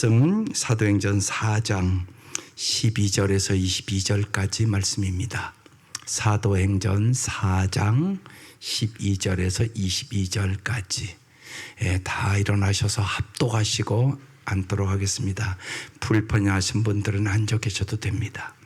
말씀 사도행전 4장 12절에서 22절까지 말씀입니다. 사도행전 4장 12절에서 22절까지 다 일어나셔서 합독하시고 앉도록 하겠습니다. 불편하신 분들은 앉아 계셔도 됩니다.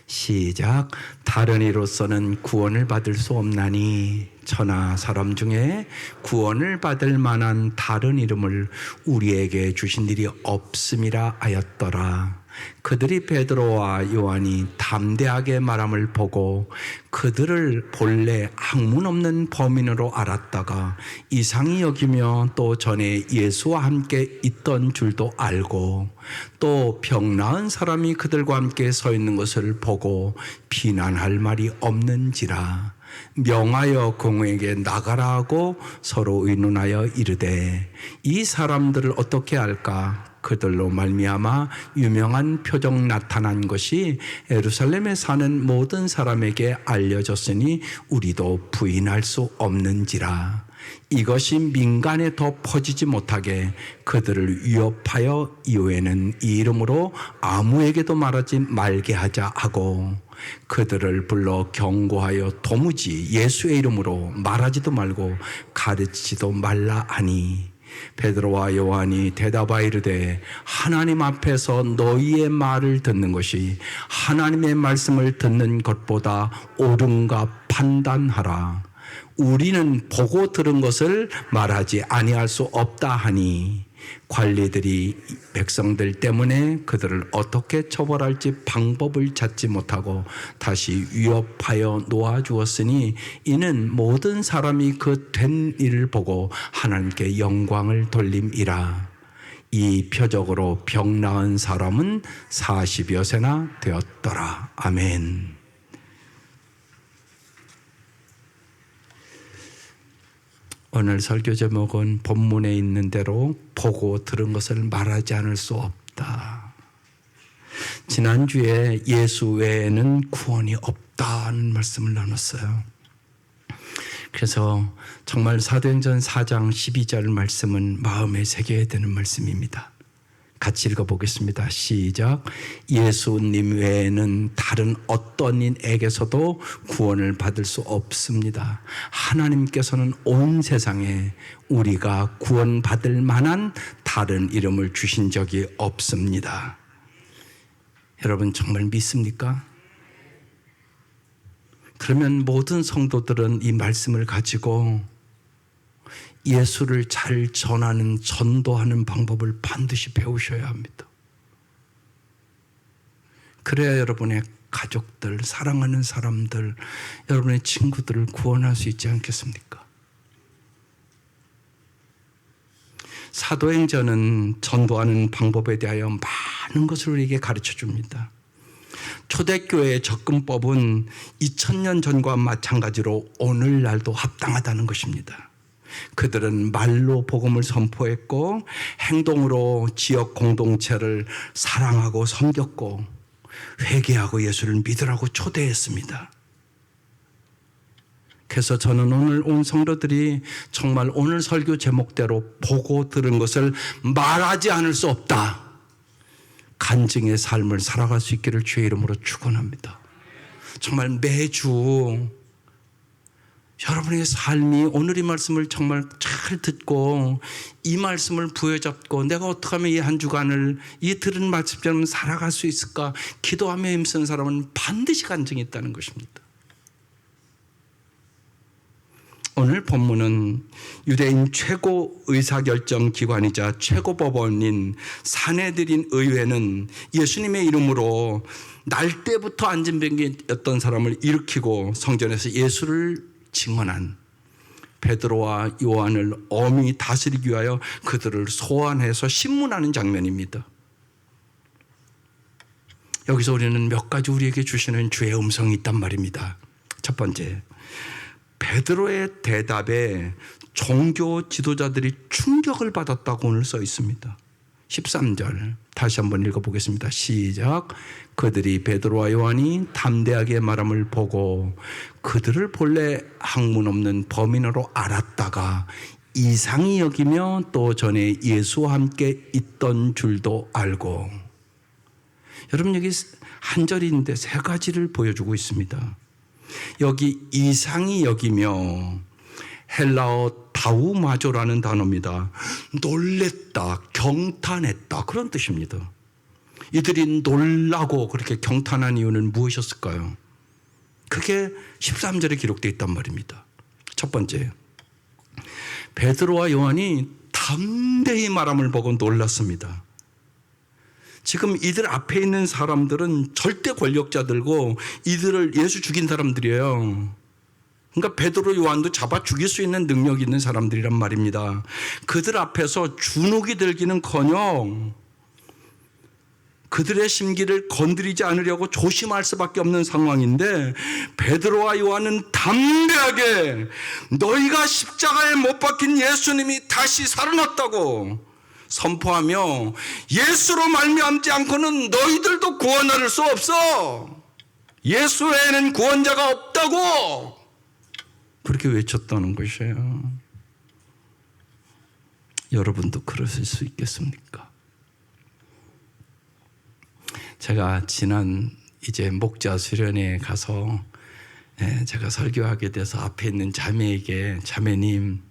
시작. 다른 이로서는 구원을 받을 수 없나니 천하 사람 중에 구원을 받을 만한 다른 이름을 우리에게 주신 일이 없음이라 하였더라. 그들이 베드로와 요한이 담대하게 말함을 보고 그들을 본래 학문 없는 범인으로 알았다가 이상히 여기며 또 전에 예수와 함께 있던 줄도 알고 또 병 나은 사람이 그들과 함께 서 있는 것을 보고 비난할 말이 없는지라 명하여 공회에게 나가라 하고 서로 의논하여 이르되 이 사람들을 어떻게 할까? 그들로 말미암아 유명한 표적 나타난 것이 예루살렘에 사는 모든 사람에게 알려졌으니 우리도 부인할 수 없는지라. 이것이 민간에 더 퍼지지 못하게 그들을 위협하여 이후에는 이 이름으로 아무에게도 말하지 말게 하자 하고 그들을 불러 경고하여 도무지 예수의 이름으로 말하지도 말고 가르치지도 말라 하니 베드로와 요한이 대답하여 이르되 하나님 앞에서 너희의 말을 듣는 것이 하나님의 말씀을 듣는 것보다 옳은가 판단하라. 우리는 보고 들은 것을 말하지 아니할 수 없다 하니 관리들이 백성들 때문에 그들을 어떻게 처벌할지 방법을 찾지 못하고 다시 위협하여 놓아주었으니 이는 모든 사람이 그 된 일을 보고 하나님께 영광을 돌림이라. 이 표적으로 병 나은 사람은 40여 세나 되었더라. 아멘. 오늘 설교 제목은 본문에 있는 대로 보고 들은 것을 말하지 않을 수 없다. 지난주에 예수 외에는 구원이 없다는 말씀을 나눴어요. 그래서 정말 사도행전 4장 12절 말씀은 마음에 새겨야 되는 말씀입니다. 같이 읽어보겠습니다. 시작. 예수님 외에는 다른 어떤 이에게서도 구원을 받을 수 없습니다. 하나님께서는 온 세상에 우리가 구원받을 만한 다른 이름을 주신 적이 없습니다. 여러분 정말 믿습니까? 그러면 모든 성도들은 이 말씀을 가지고 예수를 잘 전하는, 전도하는 방법을 반드시 배우셔야 합니다. 그래야 여러분의 가족들, 사랑하는 사람들, 여러분의 친구들을 구원할 수 있지 않겠습니까? 사도행전은 전도하는 방법에 대하여 많은 것을 우리에게 가르쳐 줍니다. 초대교회의 접근법은 2000년 전과 마찬가지로 오늘날도 합당하다는 것입니다. 그들은 말로 복음을 선포했고 행동으로 지역 공동체를 사랑하고 섬겼고 회개하고 예수를 믿으라고 초대했습니다. 그래서 저는 오늘 온 성도들이 정말 오늘 설교 제목대로 보고 들은 것을 말하지 않을 수 없다. 간증의 삶을 살아갈 수 있기를 주의 이름으로 축원합니다. 정말 매주 여러분의 삶이 오늘 이 말씀을 정말 잘 듣고 이 말씀을 부여잡고 내가 어떻게 하면 이 한 주간을 이 들은 말씀처럼 살아갈 수 있을까 기도하며 힘쓰는 사람은 반드시 간증이 있다는 것입니다. 오늘 본문은 유대인 최고 의사결정기관이자 최고법원인 산헤드린 의회는 예수님의 이름으로 날 때부터 안진병이었던 사람을 일으키고 성전에서 예수를 증언한 베드로와 요한을 엄히 다스리기 위하여 그들을 소환해서 신문하는 장면입니다. 여기서 우리는 몇 가지 우리에게 주시는 주의 음성이 있단 말입니다. 첫 번째, 베드로의 대답에 종교 지도자들이 충격을 받았다고 오늘 써 있습니다. 13절 다시 한번 읽어보겠습니다. 시작. 그들이 베드로와 요한이 담대하게 말함을 보고 그들을 본래 학문 없는 범인으로 알았다가 이상히 여기며 또 전에 예수와 함께 있던 줄도 알고. 여러분, 여기 한 절인데 세 가지를 보여주고 있습니다. 여기 이상히 여기며 헬라어 다우마조라는 단어입니다. 놀랬다, 경탄했다, 그런 뜻입니다. 이들이 놀라고 그렇게 경탄한 이유는 무엇이었을까요? 그게 13절에 기록되어 있단 말입니다. 첫 번째, 베드로와 요한이 담대히 말함을 보고 놀랐습니다. 지금 이들 앞에 있는 사람들은 절대 권력자들고 이들을 예수 죽인 사람들이에요. 그러니까 베드로 요한도 잡아 죽일 수 있는 능력이 있는 사람들이란 말입니다. 그들 앞에서 주눅이 들기는커녕 그들의 심기를 건드리지 않으려고 조심할 수밖에 없는 상황인데, 베드로와 요한은 담대하게 너희가 십자가에 못 박힌 예수님이 다시 살아났다고 선포하며, 예수로 말미암지 않고는 너희들도 구원할 수 없어, 예수 외에는 구원자가 없다고 그렇게 외쳤다는 것이에요. 여러분도 그러실 수 있겠습니까? 제가 지난 이제 목자 수련회에 가서 제가 설교하게 돼서 앞에 있는 자매에게, 자매님,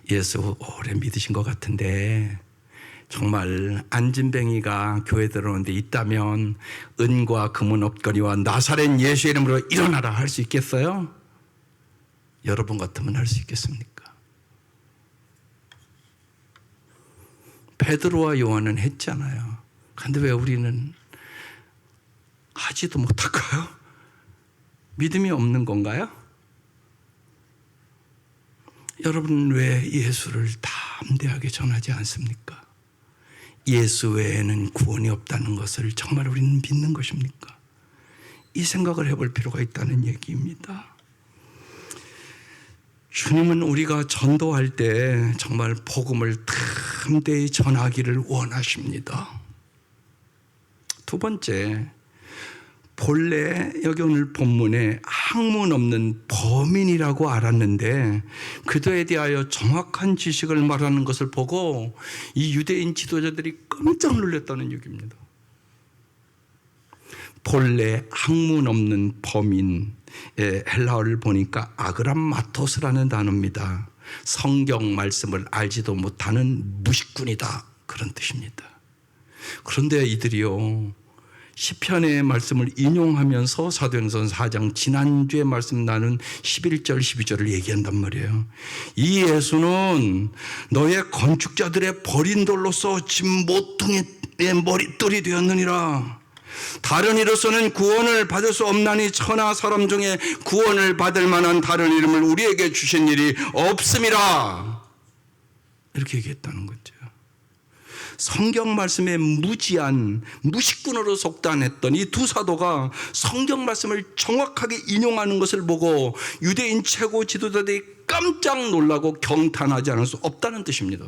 예수 오래 믿으신 것 같은데 정말 안진뱅이가 교회 들어오는데 있다면 은과 금은 없거니와 나사렛 예수 이름으로 일어나라 할 수 있겠어요? 여러분 같으면 할 수 있겠습니까? 베드로와 요한은 했잖아요. 그런데 왜 우리는 하지도 못할까요? 믿음이 없는 건가요? 여러분, 왜 예수를 담대하게 전하지 않습니까? 예수 외에는 구원이 없다는 것을 정말 우리는 믿는 것입니까? 이 생각을 해볼 필요가 있다는 얘기입니다. 주님은 우리가 전도할 때 정말 복음을 담대히 전하기를 원하십니다. 두 번째, 본래 여기 오늘 본문에 학문 없는 범인이라고 알았는데 그들에 대하여 정확한 지식을 말하는 것을 보고 이 유대인 지도자들이 깜짝 놀랐다는 얘기입니다. 본래 학문 없는 범인, 헬라어를 보니까 아그람마토스라는 단어입니다. 성경 말씀을 알지도 못하는 무식꾼이다, 그런 뜻입니다. 그런데 이들이요, 시편의 말씀을 인용하면서 사도행전 4장 지난주에 말씀 나눈 11절 12절을 얘기한단 말이에요. 이 예수는 너의 건축자들의 버린 돌로서 집 모퉁이의 머릿돌이 되었느니라. 다른 이로서는 구원을 받을 수 없나니 천하 사람 중에 구원을 받을 만한 다른 이름을 우리에게 주신 일이 없음이라. 이렇게 얘기했다는 거죠. 성경 말씀에 무지한 무식꾼으로 속단했던 이 두 사도가 성경 말씀을 정확하게 인용하는 것을 보고 유대인 최고 지도자들이 깜짝 놀라고 경탄하지 않을 수 없다는 뜻입니다.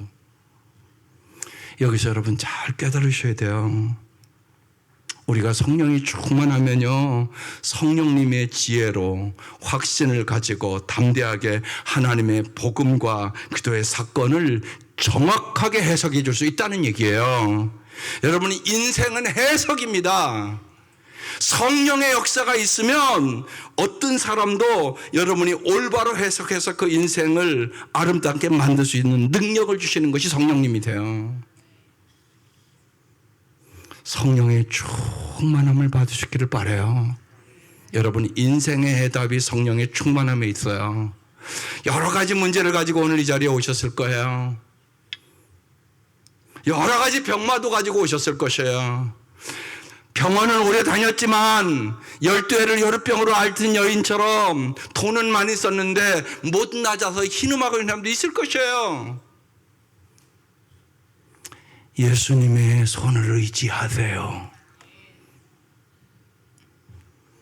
여기서 여러분 잘 깨달으셔야 돼요. 우리가 성령이 충만하면요, 성령님의 지혜로 확신을 가지고 담대하게 하나님의 복음과 기도의 사건을 정확하게 해석해 줄 수 있다는 얘기예요. 여러분이 인생은 해석입니다. 성령의 역사가 있으면 어떤 사람도 여러분이 올바로 해석해서 그 인생을 아름답게 만들 수 있는 능력을 주시는 것이 성령님이 돼요. 성령의 충만함을 받으시기를 바라요. 여러분, 인생의 해답이 성령의 충만함에 있어요. 여러 가지 문제를 가지고 오늘 이 자리에 오셨을 거예요. 여러 가지 병마도 가지고 오셨을 것이에요. 병원을 오래 다녔지만 12해를 혈우병으로 앓던 여인처럼 돈은 많이 썼는데 못 낮아서 흰음하고 있는 사람도 있을 것이에요. 예수님의 손을 의지하세요.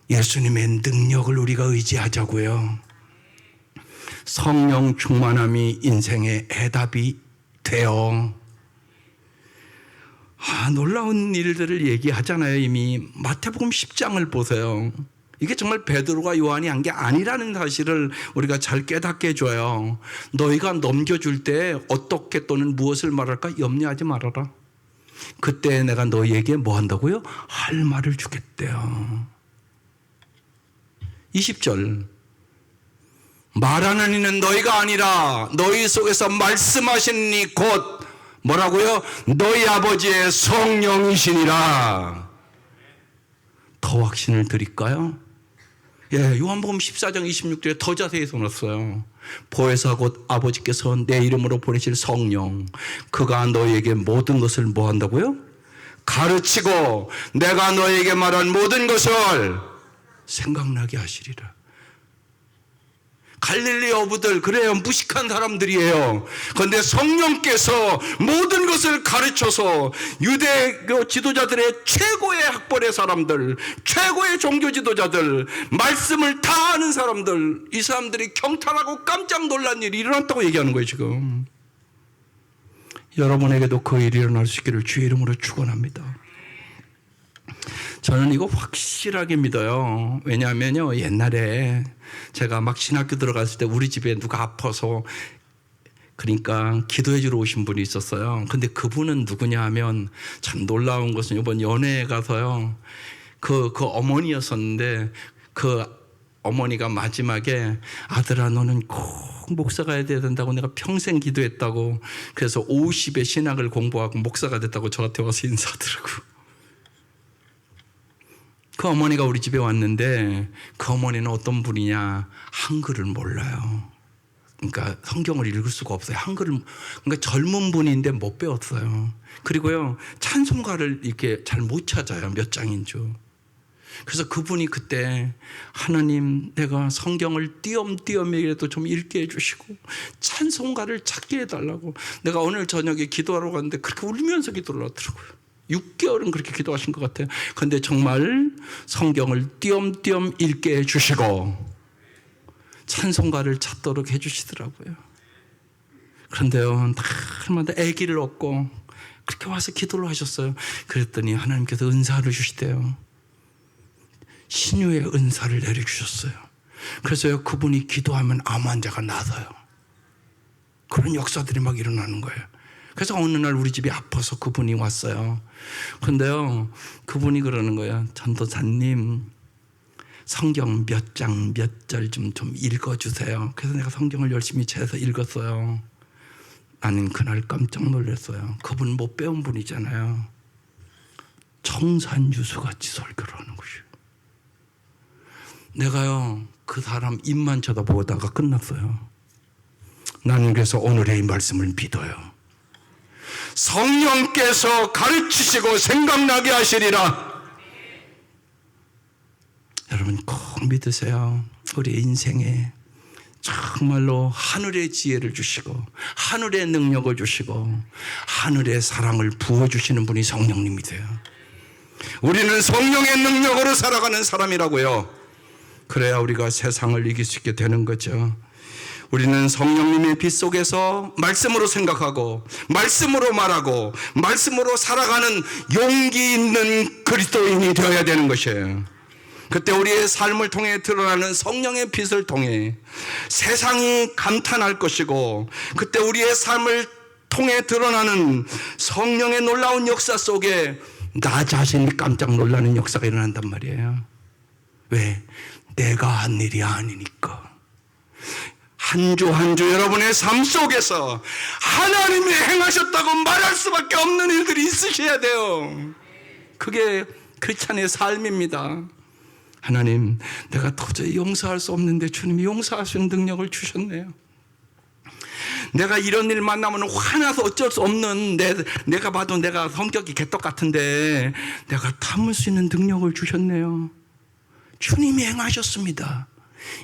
예수님의 능력을 우리가 의지하자고요. 성령 충만함이 인생의 해답이 돼요. 놀라운 일들을 얘기하잖아요. 이미 마태복음 10장을 보세요. 이게 정말 베드로가 요한이 한 게 아니라는 사실을 우리가 잘 깨닫게 해줘요. 너희가 넘겨줄 때 어떻게 또는 무엇을 말할까 염려하지 말아라. 그때 내가 너희에게 뭐 한다고요? 할 말을 주겠대요. 20절. 말하는 이는 너희가 아니라 너희 속에서 말씀하시는 이 곧 뭐라고요? 너희 아버지의 성령이시니라. 더 확신을 드릴까요? 예, 요한복음 14장 26절에 더 자세히 써놨어요. 보혜사 곧 아버지께서 내 이름으로 보내실 성령, 그가 너희에게 모든 것을 뭐 한다고요? 가르치고 내가 너희에게 말한 모든 것을 생각나게 하시리라. 갈릴리 어부들, 그래요, 무식한 사람들이에요. 그런데 성령께서 모든 것을 가르쳐서 유대 지도자들의 최고의 학벌의 사람들, 최고의 종교 지도자들, 말씀을 다 아는 사람들, 이 사람들이 경탄하고 깜짝 놀란 일이 일어났다고 얘기하는 거예요 지금. 여러분에게도 그 일이 일어날 수 있기를 주의 이름으로 축원합니다. 저는 이거 확실하게 믿어요. 왜냐하면요, 옛날에 제가 막 신학교 들어갔을 때 우리 집에 누가 아파서 그러니까 기도해 주러 오신 분이 있었어요. 근데 그분은 누구냐 하면 참 놀라운 것은 이번 연회에 가서요, 그 어머니였었는데 그 어머니가 마지막에 아들아 너는 꼭 목사가 해야 된다고 내가 평생 기도했다고, 그래서 50에 신학을 공부하고 목사가 됐다고 저한테 와서 인사하더라고요. 그 어머니가 우리 집에 왔는데 그 어머니는 어떤 분이냐, 한글을 몰라요. 그러니까 성경을 읽을 수가 없어요. 한글을, 그러니까 젊은 분인데 못 배웠어요. 그리고요, 찬송가를 이렇게 잘 못 찾아요, 몇 장인 줄. 그래서 그분이 그때 하나님 내가 성경을 띄엄띄엄이라도 좀 읽게 해주시고 찬송가를 찾게 해달라고, 내가 오늘 저녁에 기도하러 갔는데 그렇게 울면서 기도를 하더라고요. 6개월은 그렇게 기도하신 것 같아요. 그런데 정말 성경을 띄엄띄엄 읽게 해주시고 찬송가를 찾도록 해주시더라고요. 그런데요, 날마다 아기를 얻고 그렇게 와서 기도를 하셨어요. 그랬더니 하나님께서 은사를 주시대요. 신유의 은사를 내려주셨어요. 그래서요, 그분이 기도하면 암 환자가 나서요. 그런 역사들이 막 일어나는 거예요. 그래서 어느 날 우리 집이 아파서 그분이 왔어요. 그런데요, 그분이 그러는 거예요. 전도사님, 성경 몇 장 몇 절 좀 읽어주세요. 그래서 내가 성경을 열심히 찾아서 읽었어요. 나는 그날 깜짝 놀랐어요. 그분 못 배운 분이잖아요. 청산유수같이 설교를 하는 것이에요. 내가요, 그 사람 입만 쳐다보다가 끝났어요. 나는 그래서 오늘의 이 말씀을 믿어요. 성령께서 가르치시고 생각나게 하시리라. 여러분 꼭 믿으세요. 우리 인생에 정말로 하늘의 지혜를 주시고 하늘의 능력을 주시고 하늘의 사랑을 부어주시는 분이 성령님이세요. 우리는 성령의 능력으로 살아가는 사람이라고요. 그래야 우리가 세상을 이길 수 있게 되는 거죠. 우리는 성령님의 빛 속에서 말씀으로 생각하고 말씀으로 말하고 말씀으로 살아가는 용기 있는 그리스도인이 되어야 되는 것이에요. 그때 우리의 삶을 통해 드러나는 성령의 빛을 통해 세상이 감탄할 것이고, 그때 우리의 삶을 통해 드러나는 성령의 놀라운 역사 속에 나 자신이 깜짝 놀라는 역사가 일어난단 말이에요. 왜? 내가 한 일이 아니니까. 한 주 한 주 여러분의 삶 속에서 하나님이 행하셨다고 말할 수밖에 없는 일들이 있으셔야 돼요. 그게 크리스찬의 삶입니다. 하나님, 내가 도저히 용서할 수 없는데 주님이 용서하시는 능력을 주셨네요. 내가 이런 일 만나면 화나서 어쩔 수 없는 내가 봐도 내가 성격이 개떡 같은데 내가 참을 수 있는 능력을 주셨네요. 주님이 행하셨습니다.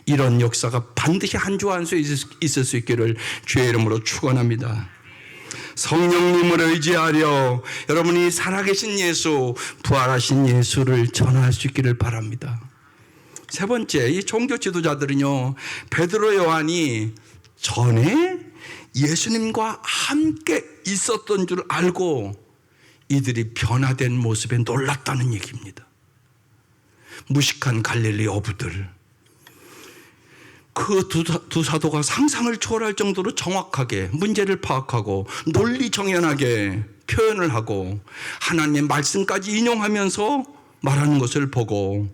이런 역사가 반드시 한 주 한 주 있을 수 있기를 주의 이름으로 축원합니다. 성령님을 의지하려 여러분이 살아계신 예수, 부활하신 예수를 전할 수 있기를 바랍니다. 세 번째, 이 종교 지도자들은요, 베드로 요한이 전에 예수님과 함께 있었던 줄 알고 이들이 변화된 모습에 놀랐다는 얘기입니다. 무식한 갈릴리 어부들. 그 두 사도가 상상을 초월할 정도로 정확하게 문제를 파악하고 논리정연하게 표현을 하고 하나님의 말씀까지 인용하면서 말하는 것을 보고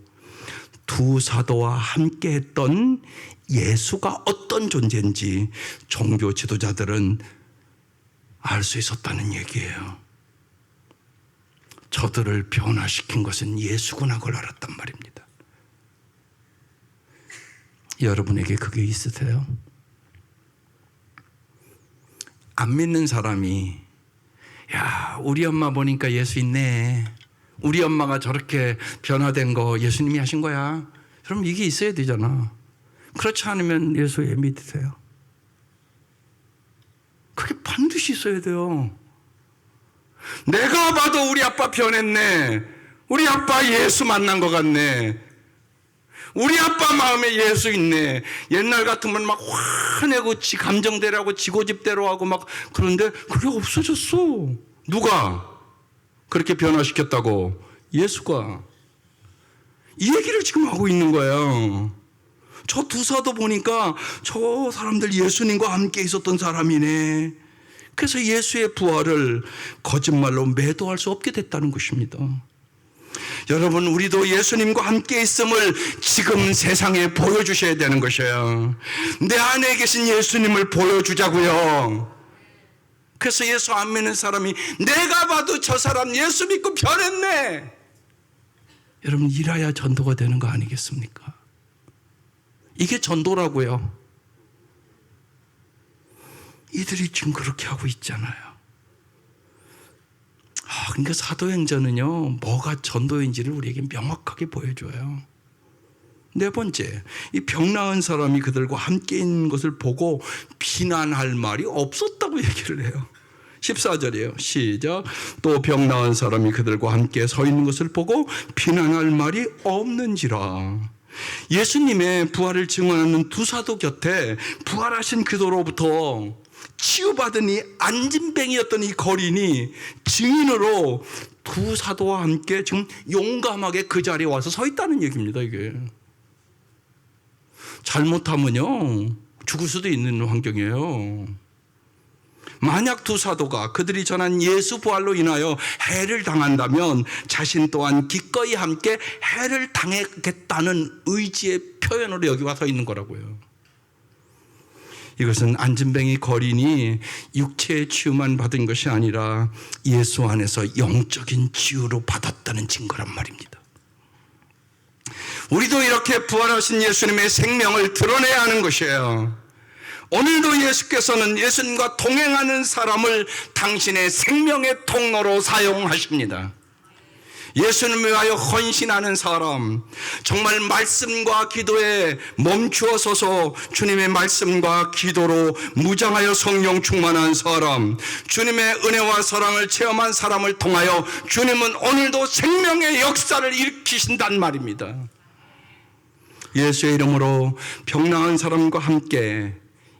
두 사도와 함께 했던 예수가 어떤 존재인지 종교 지도자들은 알 수 있었다는 얘기예요. 저들을 변화시킨 것은 예수구나 그걸 알았단 말입니다. 여러분에게 그게 있으세요? 안 믿는 사람이 야, 우리 엄마 보니까 예수 있네. 우리 엄마가 저렇게 변화된 거 예수님이 하신 거야. 그럼 이게 있어야 되잖아. 그렇지 않으면 예수 왜 믿으세요? 그게 반드시 있어야 돼요. 내가 봐도 우리 아빠 변했네. 우리 아빠 예수 만난 것 같네. 우리 아빠 마음에 예수 있네. 옛날 같으면 막 화내고 감정대로하고 지고집대로 하고 막 그런데 그게 없어졌어. 누가 그렇게 변화시켰다고? 예수가. 이 얘기를 지금 하고 있는 거예요. 저 두 사도 보니까 저 사람들 예수님과 함께 있었던 사람이네. 그래서 예수의 부활을 거짓말로 매도할 수 없게 됐다는 것입니다. 여러분, 우리도 예수님과 함께 있음을 지금 세상에 보여주셔야 되는 것이에요. 내 안에 계신 예수님을 보여주자고요. 그래서 예수 안 믿는 사람이 내가 봐도 저 사람 예수 믿고 변했네. 여러분, 이래야 전도가 되는 거 아니겠습니까? 이게 전도라고요. 이들이 지금 그렇게 하고 있잖아요. 그러니까 사도행전은요, 뭐가 전도인지를 우리에게 명확하게 보여줘요. 네 번째, 이 병 나은 사람이 그들과 함께 있는 것을 보고 비난할 말이 없었다고 얘기를 해요. 14절이에요. 시작. 또 병 나은 사람이 그들과 함께 서 있는 것을 보고 비난할 말이 없는지라. 예수님의 부활을 증언하는 두 사도 곁에 부활하신 그도로부터 치유받은 이 안진뱅이였던 이 거린이 증인으로 두 사도와 함께 지금 용감하게 그 자리에 와서 서 있다는 얘기입니다. 이게 잘못하면요 죽을 수도 있는 환경이에요. 만약 두 사도가 그들이 전한 예수 부활로 인하여 해를 당한다면 자신 또한 기꺼이 함께 해를 당하겠다는 의지의 표현으로 여기 와서 있는 거라고요. 이것은 안진뱅이 거린이 육체의 치유만 받은 것이 아니라 예수 안에서 영적인 치유로 받았다는 증거란 말입니다. 우리도 이렇게 부활하신 예수님의 생명을 드러내야 하는 것이에요. 오늘도 예수께서는 예수님과 동행하는 사람을 당신의 생명의 통로로 사용하십니다. 예수님을 위하여 헌신하는 사람, 정말 말씀과 기도에 멈추어 서서 주님의 말씀과 기도로 무장하여 성령 충만한 사람, 주님의 은혜와 사랑을 체험한 사람을 통하여 주님은 오늘도 생명의 역사를 일으키신단 말입니다. 예수의 이름으로 병 나은 사람과 함께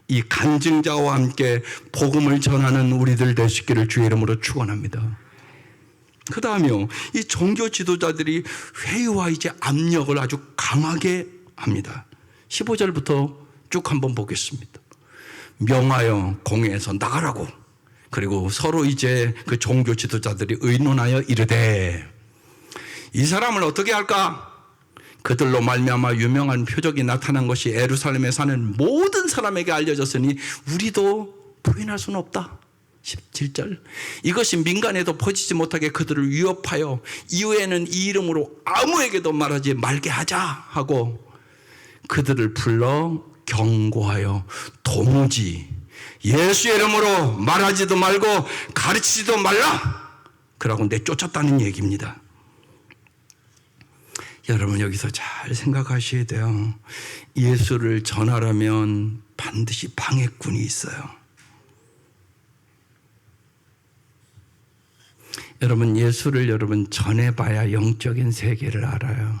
이 간증자와 함께 복음을 전하는 우리들 되시기를 주의 이름으로 축원합니다. 그 다음에요, 이 종교 지도자들이 회의와 이제 압력을 아주 강하게 합니다. 15절부터 쭉 한번 보겠습니다. 명하여 공회에서 나가라고. 그리고 서로 이제 그 종교 지도자들이 의논하여 이르되 이 사람을 어떻게 할까? 그들로 말미암아 유명한 표적이 나타난 것이 예루살렘에 사는 모든 사람에게 알려졌으니 우리도 부인할 수는 없다. 17절. 이것이 민간에도 퍼지지 못하게 그들을 위협하여 이후에는 이 이름으로 아무에게도 말하지 말게 하자 하고 그들을 불러 경고하여 도무지 예수의 이름으로 말하지도 말고 가르치지도 말라 그러고 내쫓았다는 얘기입니다. 여러분, 여기서 잘 생각하셔야 돼요. 예수를 전하려면 반드시 방해꾼이 있어요. 여러분, 예수를 전해봐야 영적인 세계를 알아요.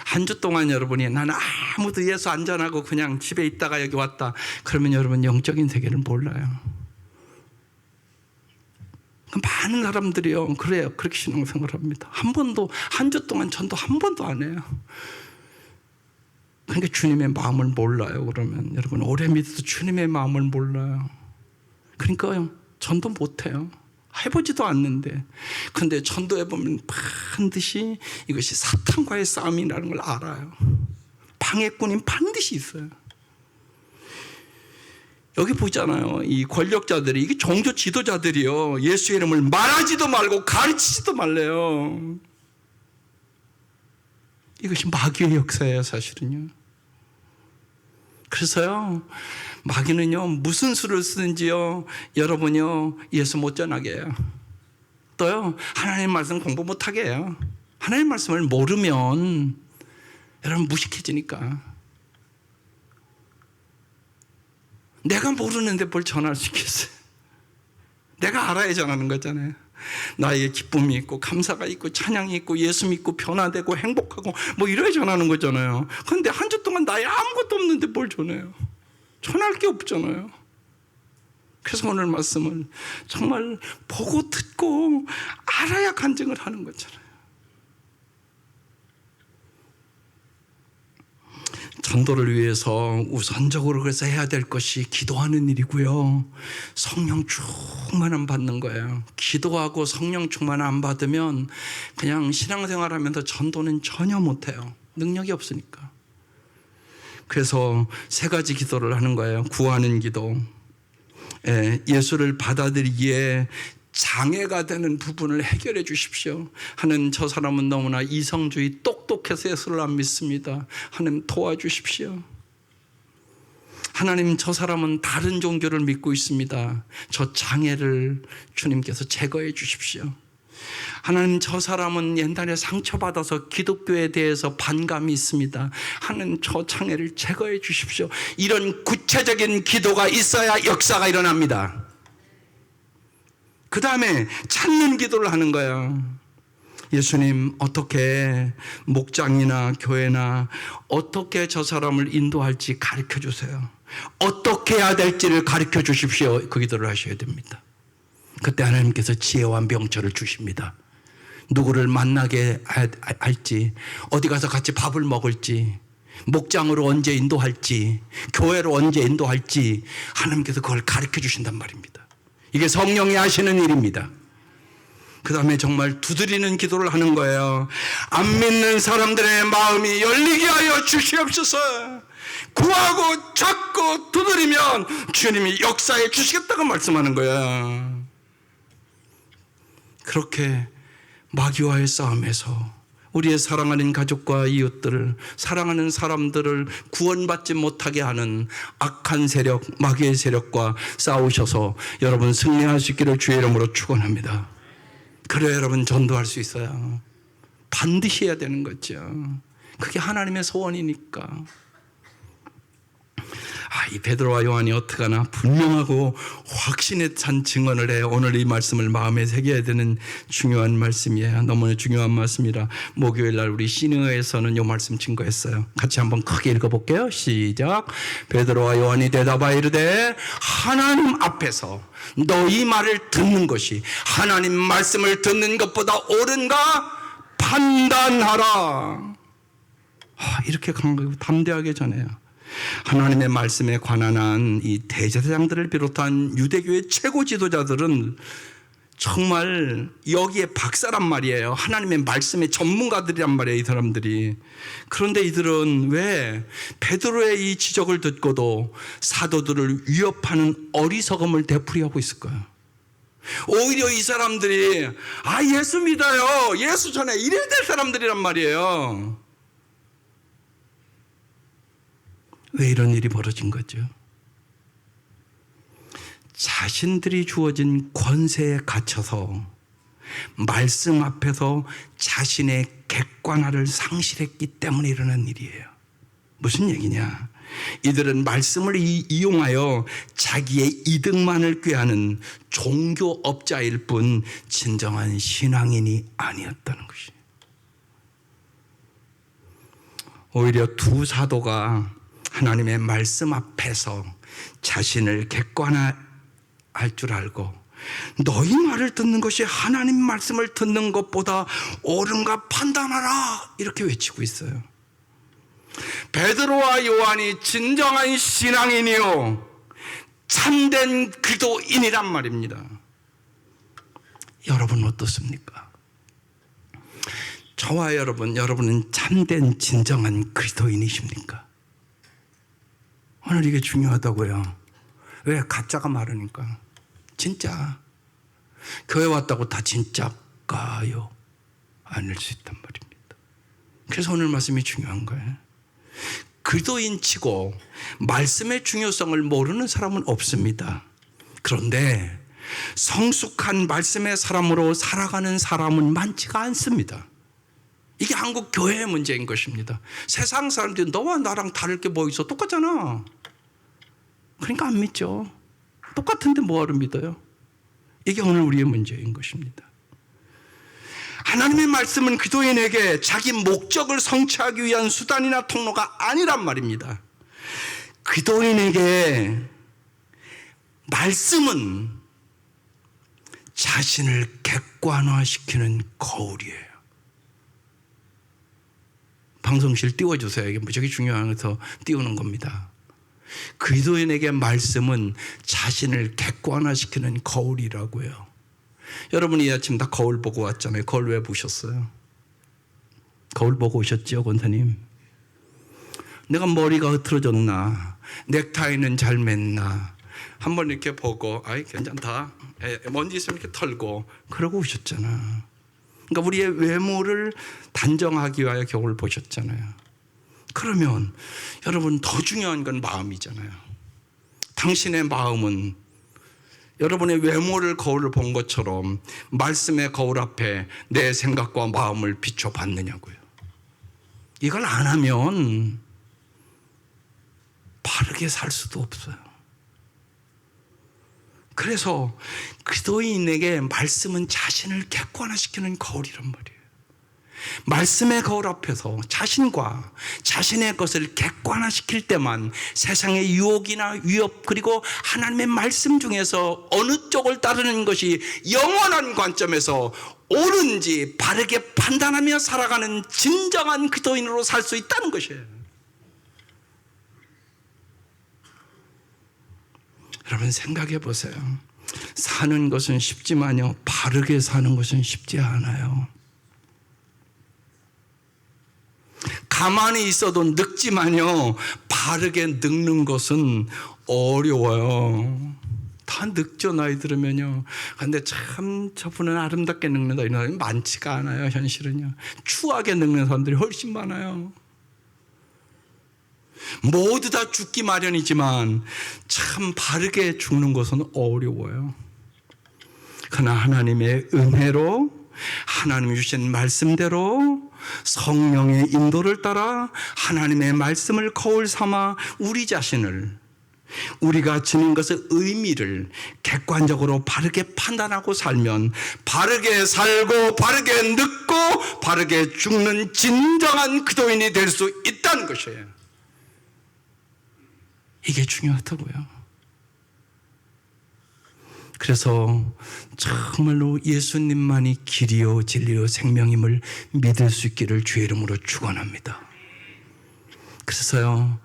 한 주 동안 여러분이 나는 아무도 예수 안 전하고 그냥 집에 있다가 여기 왔다. 그러면 여러분 영적인 세계를 몰라요. 많은 사람들이요, 그래요. 그렇게 신앙생활을 합니다. 한 주 동안 전도 한 번도 안 해요. 그러니까 주님의 마음을 몰라요. 그러면 여러분, 오래 믿어도 주님의 마음을 몰라요. 그러니까 전도 못해요. 해보지도 않는데. 근데 전도해보면 반드시 이것이 사탄과의 싸움이라는 걸 알아요. 방해꾼이 반드시 있어요. 여기 보잖아요. 이 권력자들이, 이게 종교 지도자들이요, 예수의 이름을 말하지도 말고 가르치지도 말래요. 이것이 마귀의 역사예요, 사실은요. 그래서요, 마귀는요, 무슨 수를 쓰는지요, 여러분요, 예수 못 전하게 해요. 또요, 하나님 말씀 공부 못하게 해요. 하나님 말씀을 모르면 여러분 무식해지니까. 내가 모르는데 뭘 전할 수 있겠어요? 내가 알아야 전하는 거잖아요. 나에게 기쁨이 있고 감사가 있고 찬양이 있고 예수 믿고 변화되고 행복하고 뭐 이래야 전하는 거잖아요. 그런데 한 주 동안 나에 아무것도 없는데 뭘 전해요? 전할 게 없잖아요. 그래서 오늘 말씀을 정말 보고 듣고 알아야 간증을 하는 거잖아요. 전도를 위해서 우선적으로 그래서 해야 될 것이 기도하는 일이고요, 성령 충만 받는 거예요. 기도하고 성령 충만 안 받으면 그냥 신앙생활하면서 전도는 전혀 못해요. 능력이 없으니까. 그래서 세 가지 기도를 하는 거예요. 구하는 기도, 예수를 받아들이기에 장애가 되는 부분을 해결해 주십시오. 하나님, 저 사람은 너무나 이성주의 똑똑해서 예수를 안 믿습니다. 하나님 도와주십시오. 하나님, 저 사람은 다른 종교를 믿고 있습니다. 저 장애를 주님께서 제거해 주십시오. 하나님, 저 사람은 옛날에 상처받아서 기독교에 대해서 반감이 있습니다. 하나님, 저 장애를 제거해 주십시오. 이런 구체적인 기도가 있어야 역사가 일어납니다. 그 다음에 찾는 기도를 하는 거예요. 예수님, 어떻게 목장이나 교회나 어떻게 저 사람을 인도할지 가르쳐 주세요. 어떻게 해야 될지를 가르쳐 주십시오. 그 기도를 하셔야 됩니다. 그때 하나님께서 지혜와 명철을 주십니다. 누구를 만나게 할지, 어디 가서 같이 밥을 먹을지, 목장으로 언제 인도할지, 교회로 언제 인도할지 하나님께서 그걸 가르쳐 주신단 말입니다. 이게 성령이 하시는 일입니다. 그 다음에 정말 두드리는 기도를 하는 거예요. 안 믿는 사람들의 마음이 열리게 하여 주시옵소서. 구하고 찾고 두드리면 주님이 역사해 주시겠다고 말씀하는 거야. 그렇게 마귀와의 싸움에서 우리의 사랑하는 가족과 이웃들을, 사랑하는 사람들을 구원받지 못하게 하는 악한 세력, 마귀의 세력과 싸우셔서 여러분 승리할 수 있기를 주의 이름으로 축원합니다. 그래야 여러분 전도할 수 있어요. 반드시 해야 되는 거죠. 그게 하나님의 소원이니까. 이 베드로와 요한이 어떻게 하나 분명하고 확신에 찬 증언을 해요. 오늘 이 말씀을 마음에 새겨야 되는 중요한 말씀이에요. 너무나 중요한 말씀이라 목요일 날 우리 시내에서는 이 말씀 증거했어요. 같이 한번 크게 읽어볼게요. 시작. 베드로와 요한이 대답하여 이르되 하나님 앞에서 너희 말을 듣는 것이 하나님 말씀을 듣는 것보다 옳은가 판단하라. 이렇게 강하고 담대하게 전해요. 하나님의 말씀에 관한 한 이 대제사장들을 비롯한 유대교의 최고 지도자들은 정말 여기에 박사란 말이에요. 하나님의 말씀의 전문가들이란 말이에요, 이 사람들이. 그런데 이들은 왜 베드로의 이 지적을 듣고도 사도들을 위협하는 어리석음을 되풀이하고 있을까요? 오히려 이 사람들이 예수 믿어요, 예수 전해, 이래야 될 사람들이란 말이에요. 왜 이런 일이 벌어진 거죠? 자신들이 주어진 권세에 갇혀서 말씀 앞에서 자신의 객관화를 상실했기 때문에 일어난 일이에요. 무슨 얘기냐? 이들은 말씀을 이용하여 자기의 이득만을 꾀하는 종교업자일 뿐 진정한 신앙인이 아니었다는 것이에요. 오히려 두 사도가 하나님의 말씀 앞에서 자신을 객관화할 줄 알고 너희 말을 듣는 것이 하나님 말씀을 듣는 것보다 옳은가 판단하라, 이렇게 외치고 있어요. 베드로와 요한이 진정한 신앙인이요 참된 그리스도인이란 말입니다. 여러분 어떻습니까? 저와 여러분은 참된 진정한 그리스도인이십니까? 오늘 이게 중요하다고요. 왜? 가짜가 많으니까. 진짜 교회 왔다고 다 진짜일까요? 아닐 수 있단 말입니다. 그래서 오늘 말씀이 중요한 거예요. 그리스도인치고 말씀의 중요성을 모르는 사람은 없습니다. 그런데 성숙한 말씀의 사람으로 살아가는 사람은 많지가 않습니다. 이게 한국 교회의 문제인 것입니다. 세상 사람들이 너와 나랑 다를 게 뭐 있어? 똑같잖아. 그러니까 안 믿죠. 똑같은데 뭐하러 믿어요? 이게 오늘 우리의 문제인 것입니다. 하나님의 말씀은 그리스도인에게 자기 목적을 성취하기 위한 수단이나 통로가 아니란 말입니다. 그리스도인에게 말씀은 자신을 객관화시키는 거울이에요. 방송실 띄워주세요. 이게 무척 중요해서 띄우는 겁니다. 그리스도인에게 말씀은 자신을 객관화시키는 거울이라고요. 여러분이 이 아침 다 거울 보고 왔잖아요. 거울 왜 보셨어요? 거울 보고 오셨죠, 권사님? 내가 머리가 흐트러졌나? 넥타이는 잘 맸나? 한번 이렇게 보고, 아이 괜찮다. 먼지 있으면 이렇게 털고 그러고 오셨잖아. 그러니까 우리의 외모를 단정하기 위하여 거울 보셨잖아요. 그러면 여러분 더 중요한 건 마음이잖아요. 당신의 마음은 여러분의 외모를 거울을 본 것처럼 말씀의 거울 앞에 내 생각과 마음을 비춰봤느냐고요. 이걸 안 하면 바르게 살 수도 없어요. 그래서 그리스도인에게 말씀은 자신을 객관화시키는 거울이란 말이에요. 말씀의 거울 앞에서 자신과 자신의 것을 객관화시킬 때만 세상의 유혹이나 위협, 그리고 하나님의 말씀 중에서 어느 쪽을 따르는 것이 영원한 관점에서 옳은지 바르게 판단하며 살아가는 진정한 그리스도인으로 살 수 있다는 것이에요. 여러분 생각해 보세요. 사는 것은 쉽지만요, 바르게 사는 것은 쉽지 않아요. 가만히 있어도 늙지만요, 바르게 늙는 것은 어려워요. 다 늙죠, 나이 들으면요. 근데 참 저분은 아름답게 늙는다 이런 사람이 많지가 않아요. 현실은요, 추하게 늙는 사람들이 훨씬 많아요. 모두 다 죽기 마련이지만 참 바르게 죽는 것은 어려워요. 그러나 하나님의 은혜로, 하나님이 주신 말씀대로 성령의 인도를 따라 하나님의 말씀을 거울 삼아 우리 자신을, 우리가 지닌 것의 의미를 객관적으로 바르게 판단하고 살면 바르게 살고 바르게 늙고 바르게 죽는 진정한 그리스도인이 될 수 있다는 것이에요. 이게 중요하다고요. 그래서 정말로 예수님만이 길이요 진리요 생명임을 믿을 수 있기를 주의 이름으로 축원합니다. 그래서요,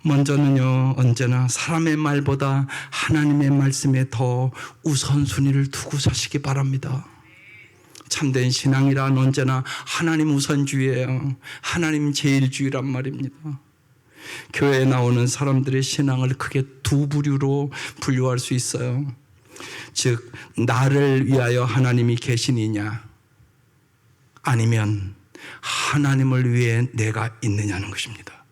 먼저는요, 언제나 사람의 말보다 하나님의 말씀에 더 우선순위를 두고 사시기 바랍니다. 참된 신앙이란 언제나 하나님 우선주의예요. 하나님 제일주의란 말입니다. 교회에 나오는 사람들의 신앙을 크게 두 부류로 분류할 수 있어요. 즉, 나를 위하여 하나님이 계시느냐, 아니면 하나님을 위해 내가 있느냐는 것입니다.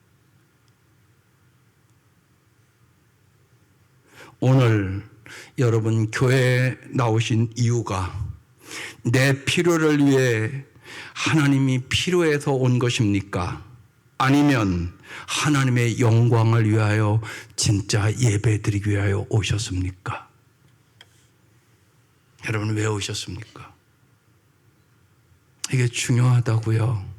오늘 여러분 교회에 나오신 이유가 내 필요를 위해 하나님이 필요해서 온 것입니까? 아니면 하나님의 영광을 위하여 진짜 예배드리기 위하여 오셨습니까? 여러분 왜 오셨습니까? 이게 중요하다고요.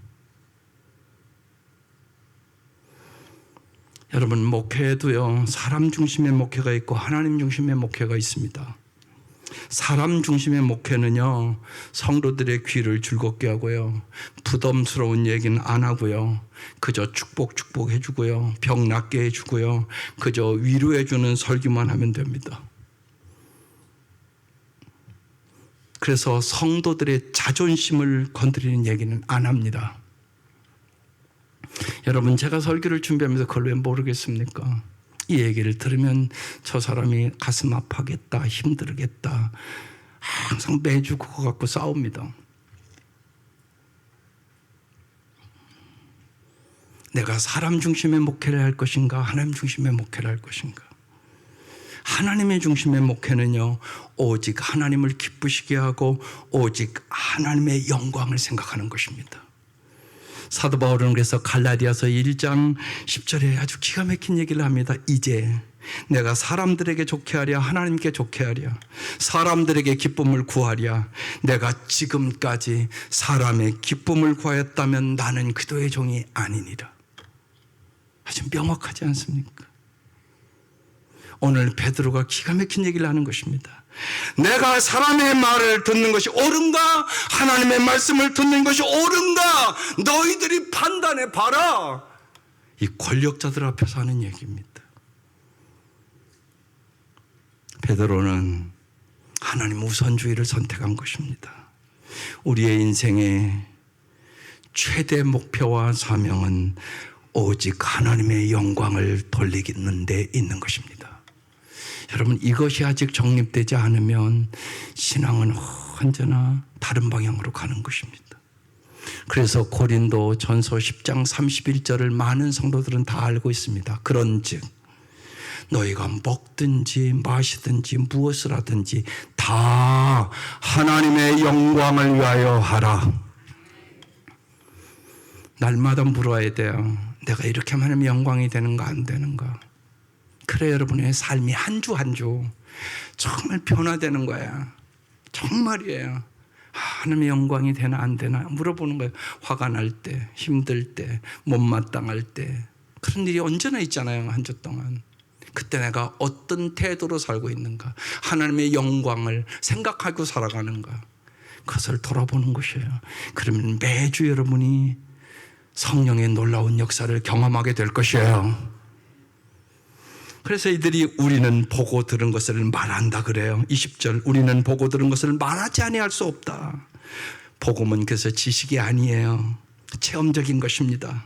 여러분 목회에도요, 사람 중심의 목회가 있고 하나님 중심의 목회가 있습니다. 사람 중심의 목회는요, 성도들의 귀를 즐겁게 하고요, 부담스러운 얘기는 안 하고요, 그저 축복 해주고요, 병 낫게 해주고요, 그저 위로해주는 설교만 하면 됩니다. 그래서 성도들의 자존심을 건드리는 얘기는 안 합니다. 여러분, 제가 설교를 준비하면서 그걸 왜 모르겠습니까? 이 얘기를 들으면 저 사람이 가슴 아파하겠다, 힘들겠다, 항상 매주 그거 갖고 싸웁니다. 내가 사람 중심의 목회를 할 것인가, 하나님 중심의 목회를 할 것인가? 하나님의 중심의 목회는요, 오직 하나님을 기쁘시게 하고 오직 하나님의 영광을 생각하는 것입니다. 사도 바울은 그래서 갈라디아서 1장 10절에 아주 기가 막힌 얘기를 합니다. 이제 내가 사람들에게 좋게 하랴, 하나님께 좋게 하랴, 사람들에게 기쁨을 구하랴, 내가 지금까지 사람의 기쁨을 구하였다면 나는 그도의 종이 아니니라. 아주 명확하지 않습니까? 오늘 베드로가 기가 막힌 얘기를 하는 것입니다. 내가 사람의 말을 듣는 것이 옳은가, 하나님의 말씀을 듣는 것이 옳은가, 너희들이 판단해 봐라. 이 권력자들 앞에서 하는 얘기입니다. 베드로는 하나님 우선주의를 선택한 것입니다. 우리의 인생의 최대 목표와 사명은 오직 하나님의 영광을 돌리는 데 있는 것입니다. 여러분, 이것이 아직 정립되지 않으면 신앙은 언제나 다른 방향으로 가는 것입니다. 그래서 고린도 전서 10장 31절을 많은 성도들은 다 알고 있습니다. 그런즉 너희가 먹든지 마시든지 무엇을 하든지 다 하나님의 영광을 위하여 하라. 날마다 물어야 돼요. 내가 이렇게 하면 하나님의 영광이 되는가 안 되는가? 그래, 여러분의 삶이 한 주 한 주 정말 변화되는 거야. 정말이에요. 하나님의 영광이 되나 안 되나 물어보는 거예요. 화가 날 때, 힘들 때, 못마땅할 때, 그런 일이 언제나 있잖아요. 한 주 동안. 그때 내가 어떤 태도로 살고 있는가, 하나님의 영광을 생각하고 살아가는가, 그것을 돌아보는 것이에요. 그러면 매주 여러분이 성령의 놀라운 역사를 경험하게 될 것이에요. 그래서 이들이 우리는 보고 들은 것을 말한다 그래요. 20절, 우리는 보고 들은 것을 말하지 아니할 수 없다. 복음은 그래서 지식이 아니에요. 체험적인 것입니다.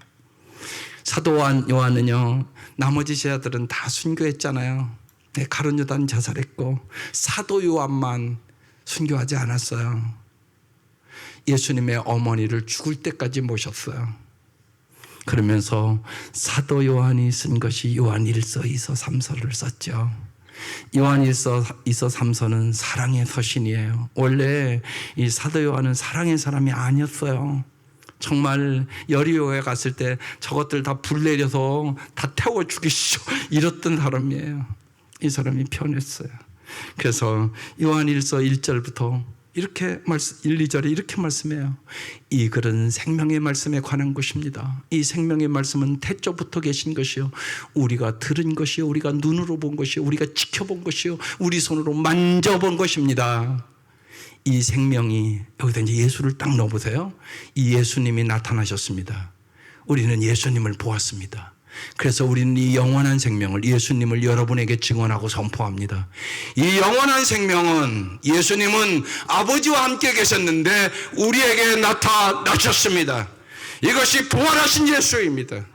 사도 요한은요, 나머지 제자들은 다 순교했잖아요. 가룟 유다는 자살했고 사도 요한만 순교하지 않았어요. 예수님의 어머니를 죽을 때까지 모셨어요. 그러면서 사도 요한이 쓴 것이 요한 1서, 2서, 3서를 썼죠. 요한 1서, 2서, 3서는 사랑의 서신이에요. 원래 이 사도 요한은 사랑의 사람이 아니었어요. 정말 여리고에 갔을 때 저것들 다 불 내려서 다 태워 죽이시죠, 이랬던 사람이에요. 이 사람이 변했어요. 그래서 요한 1서 1절부터 이렇게 1, 2절에 이렇게 말씀해요. 이 글은 생명의 말씀에 관한 것입니다. 이 생명의 말씀은 태초부터 계신 것이요, 우리가 들은 것이요, 우리가 눈으로 본 것이요, 우리가 지켜본 것이요, 우리 손으로 만져본 것입니다. 이 생명이, 여기다 이제 예수를 딱 넣어보세요. 이 예수님이 나타나셨습니다. 우리는 예수님을 보았습니다. 그래서 우리는 이 영원한 생명을, 예수님을 여러분에게 증언하고 선포합니다. 이 영원한 생명은, 예수님은 아버지와 함께 계셨는데 우리에게 나타나셨습니다. 이것이 부활하신 예수입니다.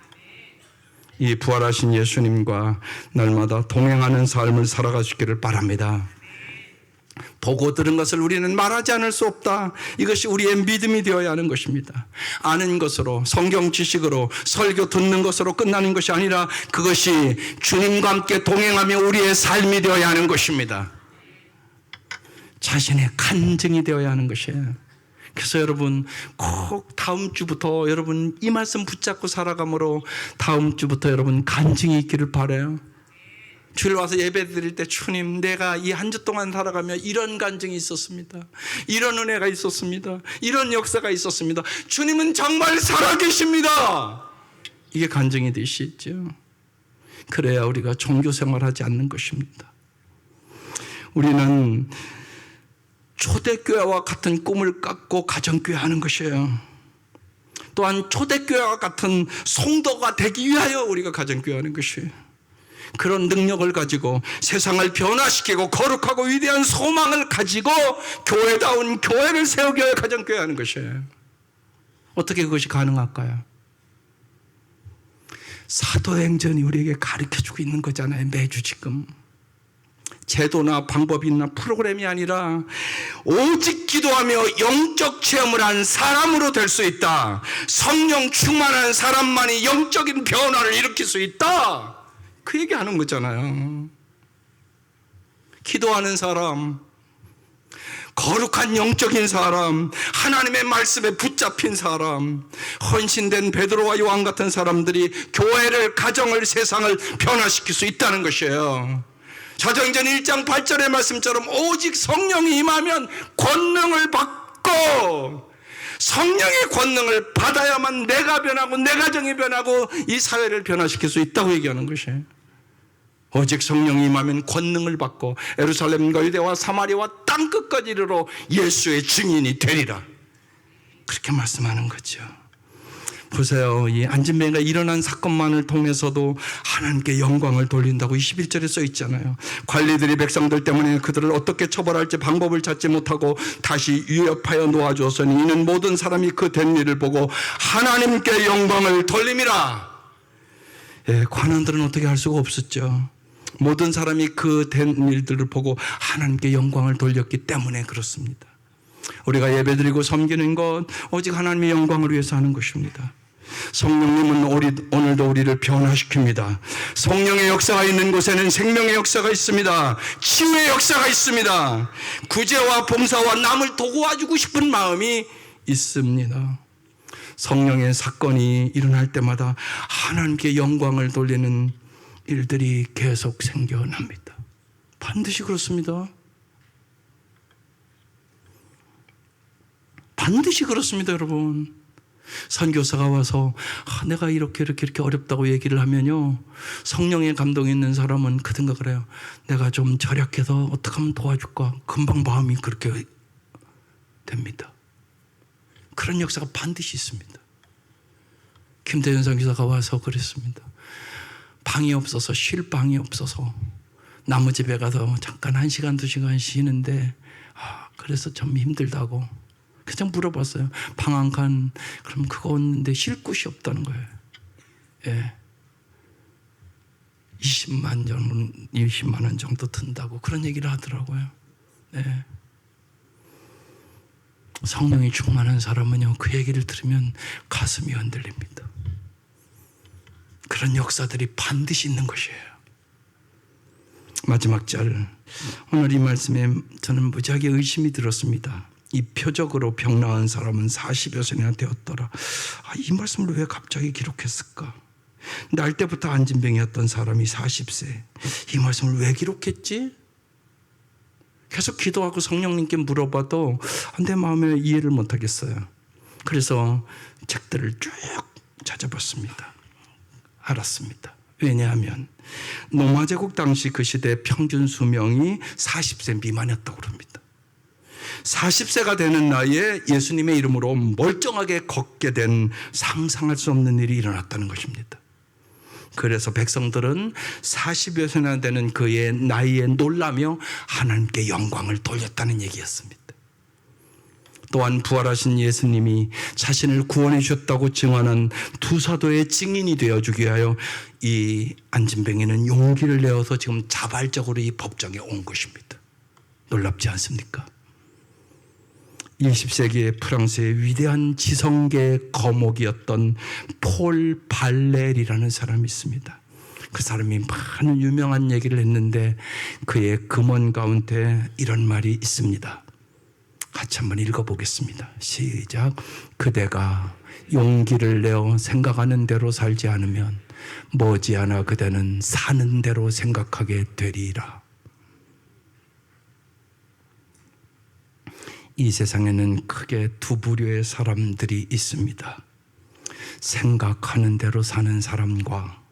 이 부활하신 예수님과 날마다 동행하는 삶을 살아가시기를 바랍니다. 보고 들은 것을 우리는 말하지 않을 수 없다. 이것이 우리의 믿음이 되어야 하는 것입니다. 아는 것으로, 성경 지식으로, 설교 듣는 것으로 끝나는 것이 아니라 그것이 주님과 함께 동행하며 우리의 삶이 되어야 하는 것입니다. 자신의 간증이 되어야 하는 것이에요. 그래서 여러분 꼭 다음 주부터 여러분 이 말씀 붙잡고 살아감으로 다음 주부터 여러분 간증이 있기를 바라요. 주일 와서 예배 드릴 때, 주님, 내가 이 한 주 동안 살아가며 이런 간증이 있었습니다. 이런 은혜가 있었습니다. 이런 역사가 있었습니다. 주님은 정말 살아계십니다. 이게 간증이 되시죠. 그래야 우리가 종교 생활하지 않는 것입니다. 우리는 초대교회와 같은 꿈을 갖고 가정교회 하는 것이에요. 또한 초대교회와 같은 성도가 되기 위하여 우리가 가정교회 하는 것이에요. 그런 능력을 가지고 세상을 변화시키고 거룩하고 위대한 소망을 가지고 교회다운 교회를 세우기 위해 가정교회 하는 것이에요. 어떻게 그것이 가능할까요? 사도행전이 우리에게 가르쳐주고 있는 거잖아요. 매주 지금 제도나 방법이나 프로그램이 아니라 오직 기도하며 영적 체험을 한 사람으로 될 수 있다. 성령 충만한 사람만이 영적인 변화를 일으킬 수 있다. 그 얘기하는 거잖아요. 기도하는 사람, 거룩한 영적인 사람, 하나님의 말씀에 붙잡힌 사람, 헌신된 베드로와 요한 같은 사람들이 교회를, 가정을, 세상을 변화시킬 수 있다는 것이에요. 사도행전 1장 8절의 말씀처럼 오직 성령이 임하면 권능을 받고, 성령의 권능을 받아야만 내가 변하고 내 가정이 변하고 이 사회를 변화시킬 수 있다고 얘기하는 것이에요. 오직 성령이 임하면 권능을 받고 예루살렘과 유대와 사마리아와 땅끝까지 이르러 예수의 증인이 되리라. 그렇게 말씀하는 거죠. 보세요. 이 안진뱅이가 일어난 사건만을 통해서도 하나님께 영광을 돌린다고 21절에 써 있잖아요. 관리들이 백성들 때문에 그들을 어떻게 처벌할지 방법을 찾지 못하고 다시 위협하여 놓아주었으니 이는 모든 사람이 그 된 일을 보고 하나님께 영광을 돌림이라. 예, 관원들은 어떻게 할 수가 없었죠. 모든 사람이 그 된 일들을 보고 하나님께 영광을 돌렸기 때문에 그렇습니다. 우리가 예배드리고 섬기는 것 오직 하나님의 영광을 위해서 하는 것입니다. 성령님은 오늘도 우리를 변화시킵니다. 성령의 역사가 있는 곳에는 생명의 역사가 있습니다. 치유의 역사가 있습니다. 구제와 봉사와 남을 도와주고 싶은 마음이 있습니다. 성령의 사건이 일어날 때마다 하나님께 영광을 돌리는 일들이 계속 생겨납니다. 반드시 그렇습니다. 반드시 그렇습니다, 여러분. 선교사가 와서 내가 이렇게 어렵다고 얘기를 하면요, 성령의 감동이 있는 사람은 그 생각을 해요. 내가 좀 절약해서 어떻게 하면 도와줄까? 금방 마음이 그렇게 됩니다. 그런 역사가 반드시 있습니다. 김대현 선교사가 와서 그랬습니다. 방이 없어서, 쉴 방이 없어서 나무 집에 가서 잠깐 1시간 2시간 쉬는데 그래서 좀 힘들다고. 그냥 물어봤어요. 방 한 칸, 그럼 그거 없는데 쉴 곳이 없다는 거예요. 예. 20만 원 정도 든다고 그런 얘기를 하더라고요. 네. 성령이 충만한 사람은요, 그 얘기를 들으면 가슴이 흔들립니다. 그런 역사들이 반드시 있는 것이에요. 마지막 절, 오늘 이 말씀에 저는 무지하게 의심이 들었습니다. 이 표적으로 병 나은 사람은 40여 세나 되었더라. 이 말씀을 왜 갑자기 기록했을까? 날 때부터 안진병이었던 사람이 40세. 이 말씀을 왜 기록했지? 계속 기도하고 성령님께 물어봐도 내 마음에 이해를 못하겠어요. 그래서 책들을 쭉 찾아봤습니다. 알았습니다. 왜냐하면 로마 제국 당시 그 시대 평균 수명이 40세 미만이었다고 합니다. 40세가 되는 나이에 예수님의 이름으로 멀쩡하게 걷게 된 상상할 수 없는 일이 일어났다는 것입니다. 그래서 백성들은 40여 세나 되는 그의 나이에 놀라며 하나님께 영광을 돌렸다는 얘기였습니다. 또한 부활하신 예수님이 자신을 구원해 주셨다고 증언한 두 사도의 증인이 되어주기 위하여 이 안진뱅이는 용기를 내어서 지금 자발적으로 이 법정에 온 것입니다. 놀랍지 않습니까? 20세기의 프랑스의 위대한 지성계의 거목이었던 폴 발렐이라는 사람이 있습니다. 그 사람이 많은 유명한 얘기를 했는데 그의 금언 가운데 이런 말이 있습니다. 같이 한번 읽어보겠습니다. 시작. 그대가 용기를 내어 생각하는 대로 살지 않으면 머지않아 그대는 사는 대로 생각하게 되리라. 이 세상에는 크게 두 부류의 사람들이 있습니다. 생각하는 대로 사는 사람과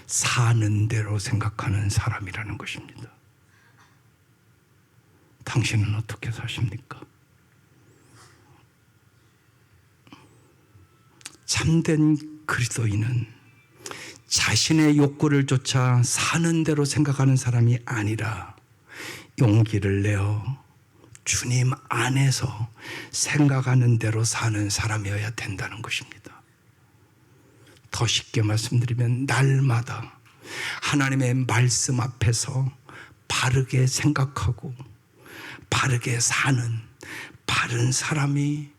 사는 대로 생각하는 사람이라는 것입니다. 당신은 어떻게 사십니까? 참된 그리스도인은 자신의 욕구를 쫓아 사는 대로 생각하는 사람이 아니라 용기를 내어 주님 안에서 생각하는 대로 사는 사람이어야 된다는 것입니다. 더 쉽게 말씀드리면 날마다 하나님의 말씀 앞에서 바르게 생각하고 바르게 사는 바른 사람이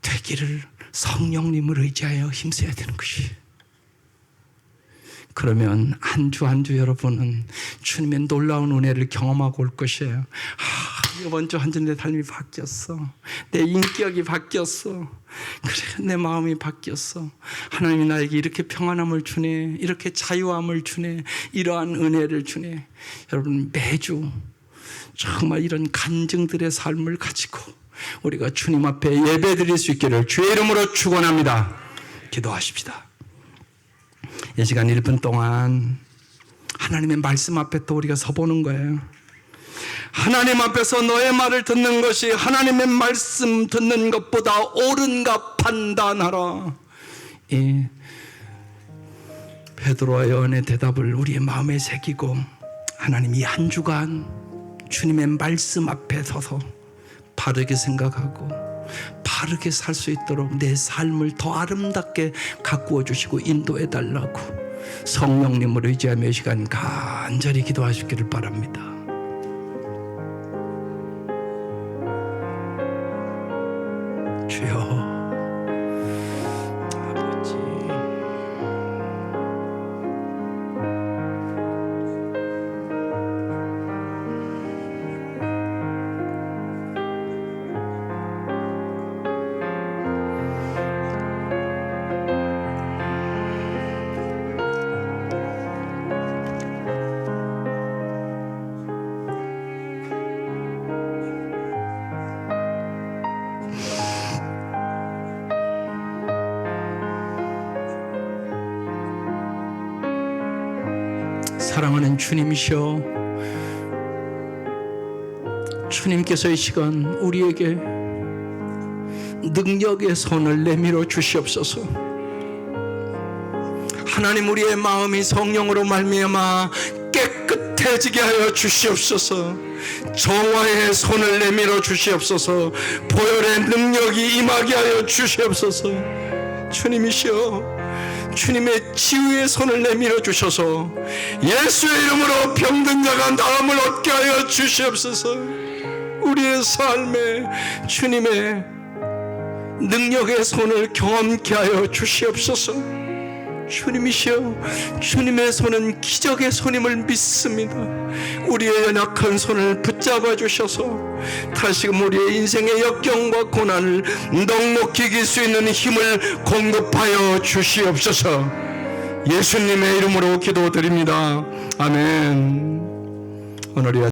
되기를 성령님을 의지하여 힘써야 되는 것이. 그러면 한 주 한 주 여러분은 주님의 놀라운 은혜를 경험하고 올 것이에요. 이번 주 한 주 내 삶이 바뀌었어. 내 인격이 바뀌었어. 그래, 내 마음이 바뀌었어. 하나님이 나에게 이렇게 평안함을 주네. 이렇게 자유함을 주네. 이러한 은혜를 주네. 여러분 매주 정말 이런 간증들의 삶을 가지고 우리가 주님 앞에 예배드릴 수 있기를 주의 이름으로 축원합니다. 기도하십시다. 이 시간 1분 동안 하나님의 말씀 앞에 또 우리가 서보는 거예요. 하나님 앞에서 너의 말을 듣는 것이 하나님의 말씀 듣는 것보다 옳은가 판단하라. 이 베드로의 연의 대답을 우리의 마음에 새기고 하나님 이 한 주간 주님의 말씀 앞에 서서 바르게 생각하고 바르게 살 수 있도록 내 삶을 더 아름답게 가꾸어 주시고 인도해 달라고 성령님을 의지하며 이 시간 간절히 기도하시기를 바랍니다. 주여 아버지, 사랑하는 주님이시여, 주님께서 이 시간 우리에게 능력의 손을 내밀어 주시옵소서. 하나님 우리의 마음이 성령으로 말미암아 깨끗해지게 하여 주시옵소서. 정화의 손을 내밀어 주시옵소서. 보혈의 능력이 임하게 하여 주시옵소서. 주님이시여, 주님의 치유의 손을 내밀어 주셔서 예수의 이름으로 병든 자가 나음을 얻게 하여 주시옵소서. 우리의 삶에 주님의 능력의 손을 경험케 하여 주시옵소서. 주님이시여, 주님의 손은 기적의 손임을 믿습니다. 우리의 연약한 손을 붙잡아 주셔서 다시금 우리의 인생의 역경과 고난을 넉넉히 이길 수 있는 힘을 공급하여 주시옵소서. 예수님의 이름으로 기도드립니다. 아멘. 오늘